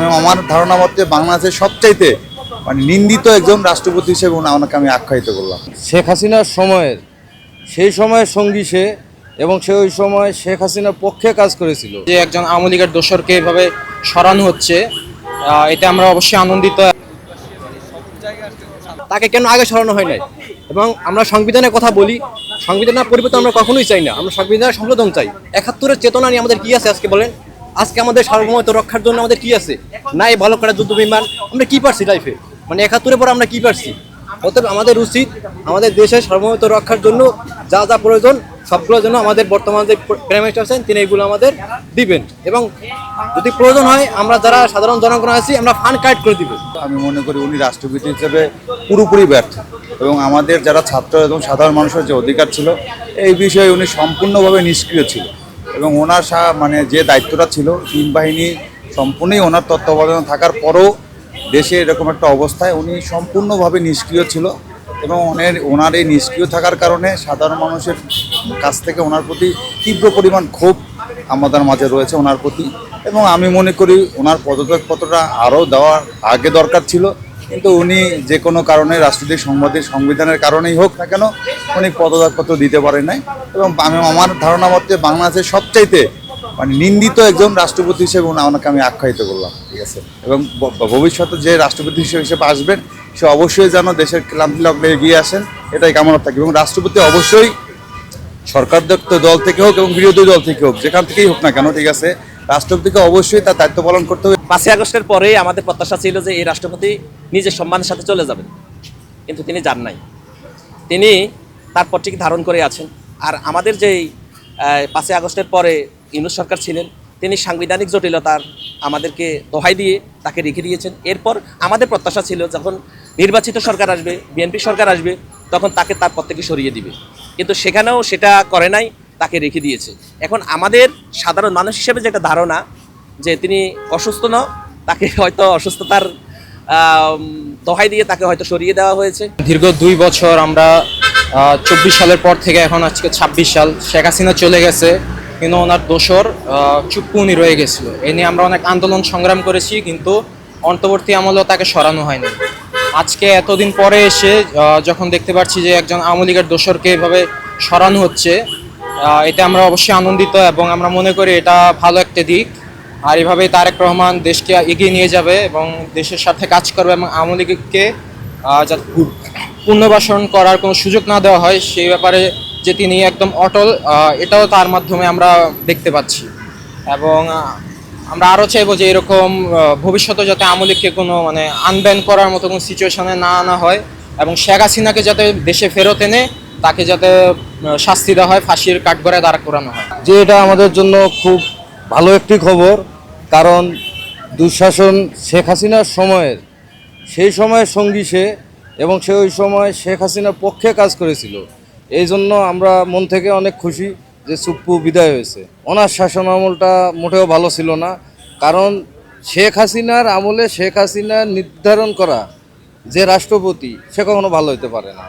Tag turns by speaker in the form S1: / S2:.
S1: আমি আমার ধারণা মতে বাংলাদেশের সবচাইতে মানে নিন্দিত একজন রাষ্ট্রপতি হিসেবে ওনাকে আমি আখ্যায়িত করলাম।
S2: শেখ হাসিনার সময়ের সেই সময়ের সঙ্গী সে, এবং সে ওই সময় শেখ হাসিনার পক্ষে কাজ করেছিল।
S3: যে একজন আওয়ামী লীগের দোসরকে এভাবে সরানো হচ্ছে, এতে আমরা অবশ্যই আনন্দিত।
S4: তাকে কেন আগে সরানো হয় নাই? এবং আমরা সংবিধানের কথা বলি, সংবিধানের পরিবর্তন আমরা কখনোই চাই না, আমরা সংবিধানের সংশোধন চাই। ৭১-এর চেতনা নিয়ে আমাদের কি আছে আজকে বলেন? আজকে আমাদের সার্বভৌমত্ব রক্ষার জন্য আমাদের কি আছে? নাই ভালো করা যুদ্ধ বিমান, আমরা কি পারছি লাইফে? মানে ৭১-এর পর আমরা কি পারছি? অতএব আমাদের উচিত আমাদের দেশের সার্বভৌমত্ব রক্ষার জন্য যা যা প্রয়োজন সবগুলোর জন্য আমাদের বর্তমান যে প্রাইম মিনিস্টার আছেন তিনি এগুলো আমাদের দিবেন, এবং যদি প্রয়োজন হয় আমরা যারা সাধারণ জনগণ আছি আমরা ফান্ড কালেক্ট করে দিব।
S1: আমি মনে করি উনি রাষ্ট্রপতি হিসেবে পুরোপুরি ব্যর্থ, এবং আমাদের যারা ছাত্র এবং সাধারণ মানুষের যে অধিকার ছিল এই বিষয়ে উনি সম্পূর্ণভাবে নিষ্ক্রিয় ছিল। এবং ওনার মানে যে দায়িত্বটা ছিল, তিন বাহিনী সম্পূর্ণই ওনার তত্ত্বাবধানে থাকার পরও দেশে এরকম একটা অবস্থায় উনি সম্পূর্ণভাবে নিষ্ক্রিয় ছিল। এবং ওনার এই নিষ্ক্রিয় থাকার কারণে সাধারণ মানুষের কাছ থেকে ওনার প্রতি তীব্র পরিমাণ ক্ষোভ আমাদের মাঝে রয়েছে ওনার প্রতি। এবং আমি মনে করি ওনার পদত্যাগপত্রটা আরও দেওয়ার আগে দরকার ছিল, কিন্তু উনি যে কোনো কারণে রাষ্ট্রপতি সংবিধানের কারণেই হোক না কেন উনি পদত্যাগপত্র দিতে পারেন নাই। এবং আমি আমার ধারণা মতে বাংলাদেশের সবচাইতে মানে নিন্দিত একজন রাষ্ট্রপতি হিসেবে ওনাকে আমি আখ্যায়িত করলাম, ঠিক আছে। এবং ভবিষ্যতে যে রাষ্ট্রপতি হিসেবে আসবেন সে অবশ্যই যেন দেশের ক্লান্তি লগ্নে এগিয়ে আসেন, এটাই কামনা থাকে। এবং রাষ্ট্রপতি অবশ্যই সরকার দল থেকে হোক এবং বিরোধী দল থেকে হোক, যেখান থেকেই হোক না কেন, ঠিক আছে, রাষ্ট্রপতিকে অবশ্যই তার দায়িত্ব পালন করতে হবে।
S5: ৫ই আগস্টের পরেই আমাদের প্রত্যাশা ছিল যে এই রাষ্ট্রপতি নিজের সম্মানের সাথে চলে যাবেন, কিন্তু তিনি যান নাই। তিনি তার পদটিকে ধারণ করে আছেন। আর আমাদের যেই ৫ই আগস্টের পরে ইউনূস সরকার ছিলেন, তিনি সাংবিধানিক জটিলতার আমাদেরকে দোহাই দিয়ে তাকে রেখে দিয়েছেন। এরপর আমাদের প্রত্যাশা ছিল যখন নির্বাচিত সরকার আসবে, বিএনপি সরকার আসবে, তখন তাকে তার পদ থেকে সরিয়ে দিবে, কিন্তু সেখানেও সেটা করে নাই, তাকে রেখে দিয়েছে। এখন আমাদের সাধারণ মানুষ হিসেবে যে একটা ধারণা যে তিনি অসুস্থ না, তাকে হয়তো অসুস্থতার দোহাই দিয়ে তাকে হয়তো সরিয়ে দেওয়া হয়েছে।
S3: দীর্ঘ 2 বছর আমরা 24 সালের পর থেকে এখন আজকে 26 সাল, শেখ হাসিনা চলে গেছে, কিন্তু ওনার দোসর চুপ্পু উনি রয়ে গেছিল। এ নিয়ে আমরা অনেক আন্দোলন সংগ্রাম করেছি, কিন্তু অন্তর্বর্তী আমলেও তাকে সরানো হয়নি। আজকে এতদিন পরে এসে যখন দেখতে পাচ্ছি যে একজন আওয়ামী লীগের দোসরকে এভাবে সরানো হচ্ছে, এতে আমরা অবশ্যই আনন্দিত, এবং আমরা মনে করি এটা ভালো একটা দিক। আর এভাবেই তারেক রহমান দেশকে এগিয়ে নিয়ে যাবে এবং দেশের সাথে কাজ করবে, এবং আওয়ামী লীগকে যাতে পুনর্বাসন করার কোনো সুযোগ না দেওয়া হয় সেই ব্যাপারে যে তিনি একদম অটল, এটাও তার মাধ্যমে আমরা দেখতে পাচ্ছি। এবং আমরা আরও চাইবো যে এরকম ভবিষ্যতে যাতে আওয়ামী লীগকে কোনো মানে আনব্যান করার মতো কোনো সিচুয়েশনে না আনা হয়, এবং শেখ হাসিনাকে যাতে দেশে ফেরত এনে তাকে যাতে শাস্তি দেওয়া হয়, ফাঁসির কাঠগড়ায় দাঁড় করানো হয়।
S2: যে এটা আমাদের জন্য খুব ভালো একটি খবর, কারণ দুঃশাসন শেখ হাসিনার সময়ের সেই সময়ের সঙ্গী সে, এবং সে ওই সময় শেখ হাসিনার পক্ষে কাজ করেছিল। এই জন্য আমরা মন থেকে অনেক খুশি যে চুপ্পু বিদায় হয়েছে। ওনার শাসন আমলটা মোটেও ভালো ছিল না, কারণ শেখ হাসিনার আমলে শেখ হাসিনা নির্ধারণ করা যে রাষ্ট্রপতি সে কখনো ভালো হতে পারে না।